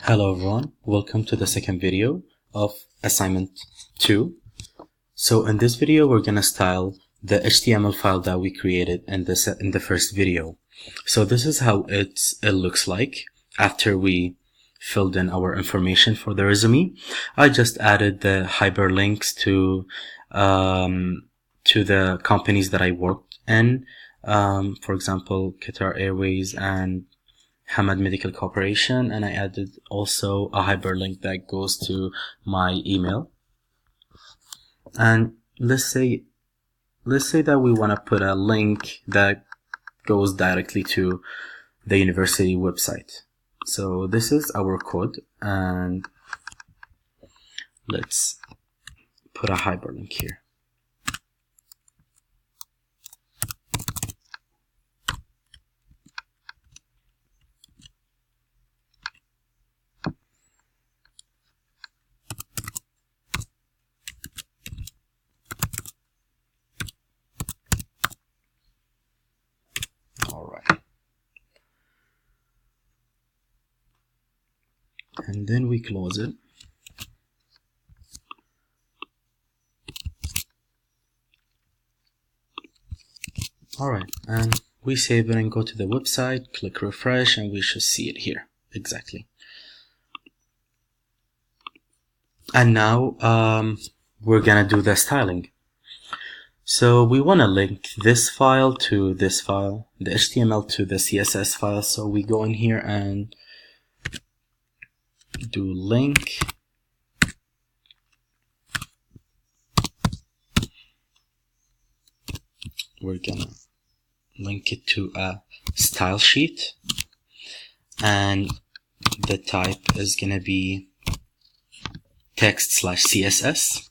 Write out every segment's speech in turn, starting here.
Hello everyone, welcome to the second video of assignment 2. So in this video we're gonna style the HTML file that we created in the first video. So this is how it looks like after we filled in our information for the resume. I just added the hyperlinks to the companies that I worked in, for example Qatar Airways and Hamad Medical Corporation, and I added also a hyperlink that goes to my email. And let's say that we want to put a link that goes directly to the university website. So this is our code, and let's put a hyperlink here. And then we close it. Alright, and we save it and go to the website, click refresh, and we should see it here. Exactly. And now we're gonna do the styling. So we want to link this file to this file, the HTML to the CSS file. So we go in here and do link. We're gonna link it to a style sheet, and the type is gonna be text/CSS,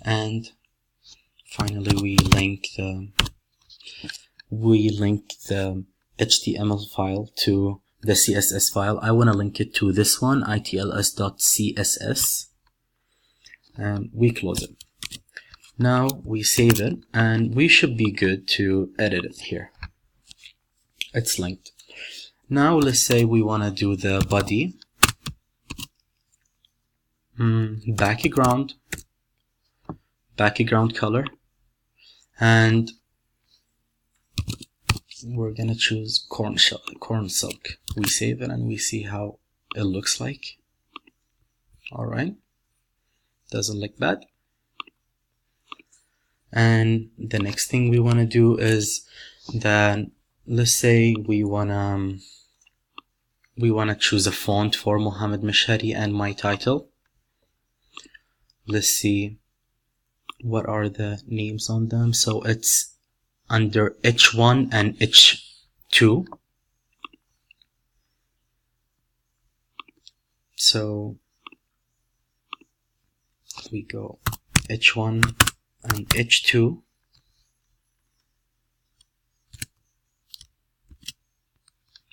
and finally we link the HTML file to the CSS file. I want to link it to this one, itls.css, and we close it. Now we save it, and we should be good to edit it here. It's linked. Now let's say we want to do the body, background color, and we're gonna choose corn silk. We save it and we see how it looks like. Alright, doesn't look bad. And the next thing we want to do is that, let's say we wanna choose a font for Mohammed Mashhadi and my title. Let's see what are the names on them. So it's under H1 and H2. So we go H1 and H2.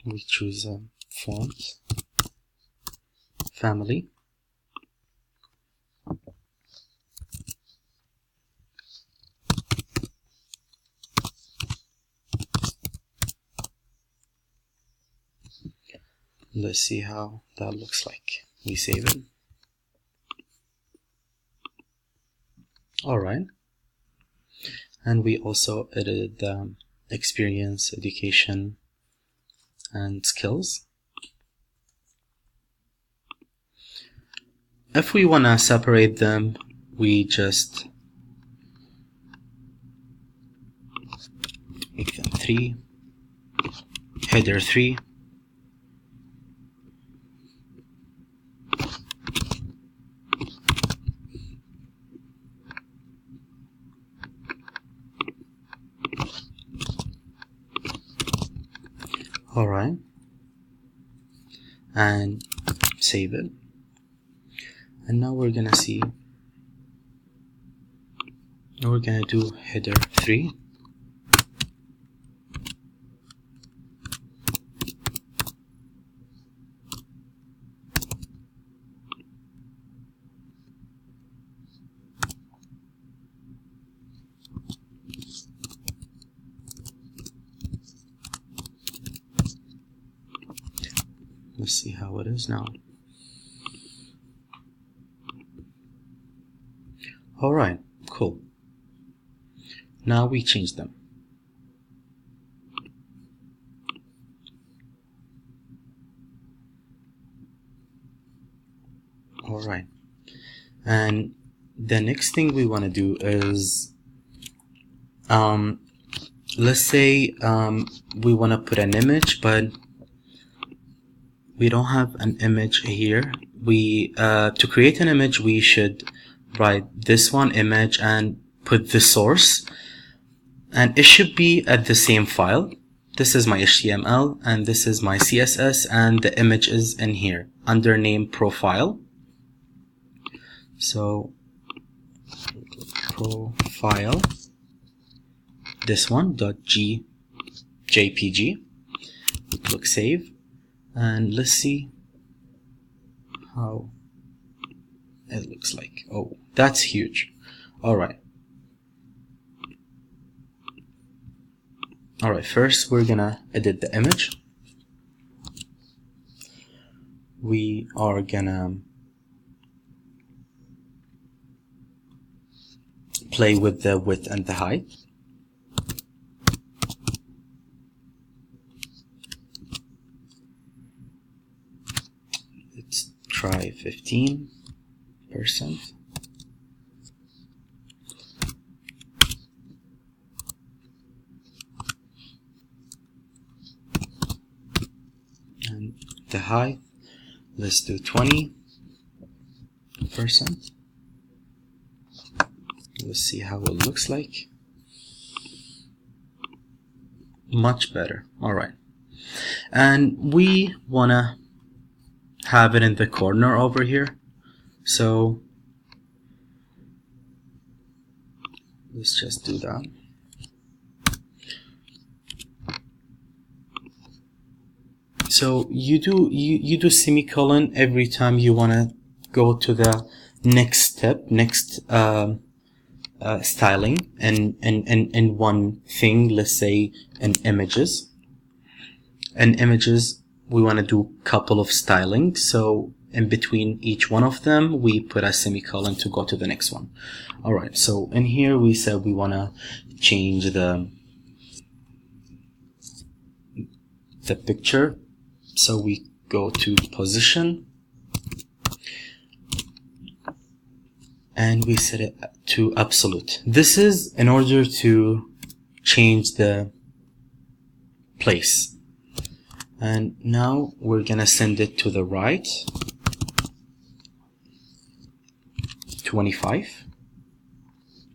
We choose a font family. Let's see how that looks like. We save it. Alright. And we also edited the experience, education, and skills. If we want to separate them, we just make them 3, header 3. Alright, and save it. And now we're gonna see, we're gonna do header 3. Let's see how it is now. Alright, cool. Now we change them. Alright. And the next thing we want to do is let's say we want to put an image, but we don't have an image here. We to create an image, we should write this one image and put the source, and it should be at the same file. This is my HTML and this is my CSS, and the image is in here under name profile. So profile, this one .jpg. Click save, and let's see how it looks like. Oh, that's huge. Alright, first we're gonna edit the image. We are gonna play with the width and the height. Let's try 15%. And the height, let's do 20%. Let's see how it looks like. Much better. Alright. And we wanna have it in the corner over here. So let's just do that. So you do semicolon every time you wanna go to the next step, next styling and one thing. Let's say in images. In images, we want to do a couple of styling. So in between each one of them, we put a semicolon to go to the next one. Alright, so in here we said we want to change the picture. So we go to position and we set it to absolute. This is in order to change the place. And now we're gonna send it to the right, 25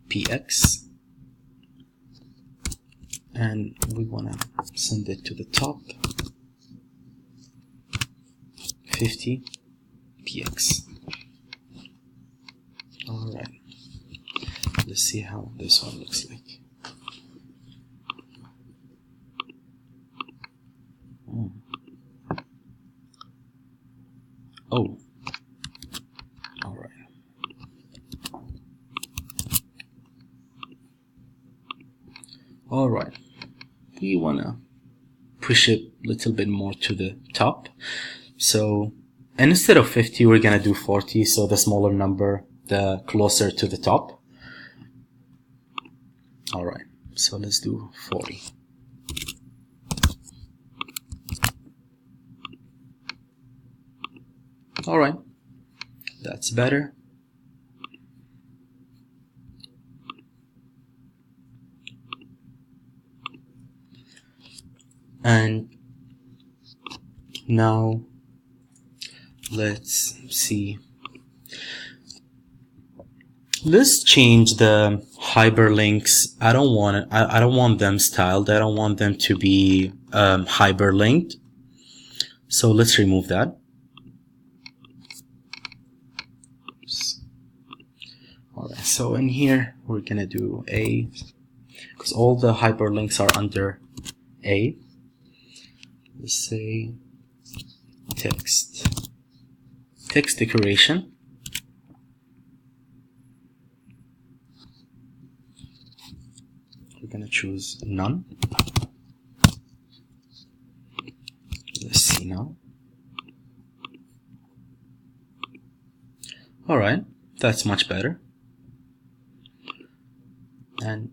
px, and we wanna send it to the top, 50 px. Alright, let's see how this one looks like. Oh, alright. Alright, we wanna push it a little bit more to the top. So, and instead of 50, we're gonna do 40, so the smaller number, the closer to the top. Alright, so let's do 40. Alright, that's better. And now let's see. Let's change the hyperlinks. I don't want them styled. I don't want them to be hyperlinked. So let's remove that. Alright, so in here we're gonna do A, because all the hyperlinks are under A. Let's say text decoration. We're gonna choose none. Let's see now. Alright, that's much better. And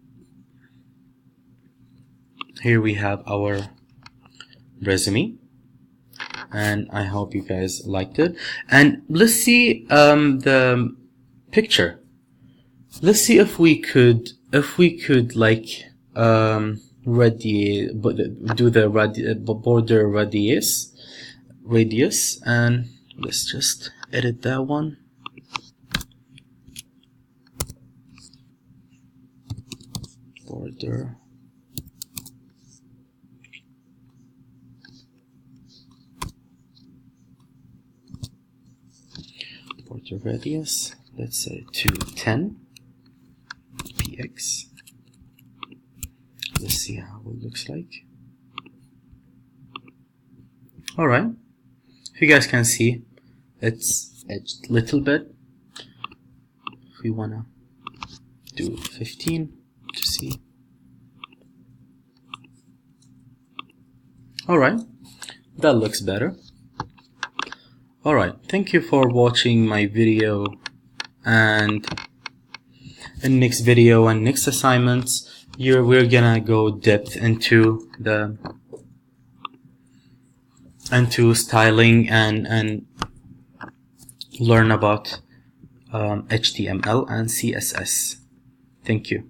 here we have our resume, and I hope you guys liked it. And let's see the picture. Let's see if we could like do the border radius, and let's just edit that one. Border radius, let's say to 10 px. Let's see how it looks like. Alright, if you guys can see, it's edged a little bit. If we wanna do 15 to see. Alright, that looks better. Alright, thank you for watching my video, and in next video and next assignments we're gonna go depth into styling and learn about HTML and CSS. Thank you.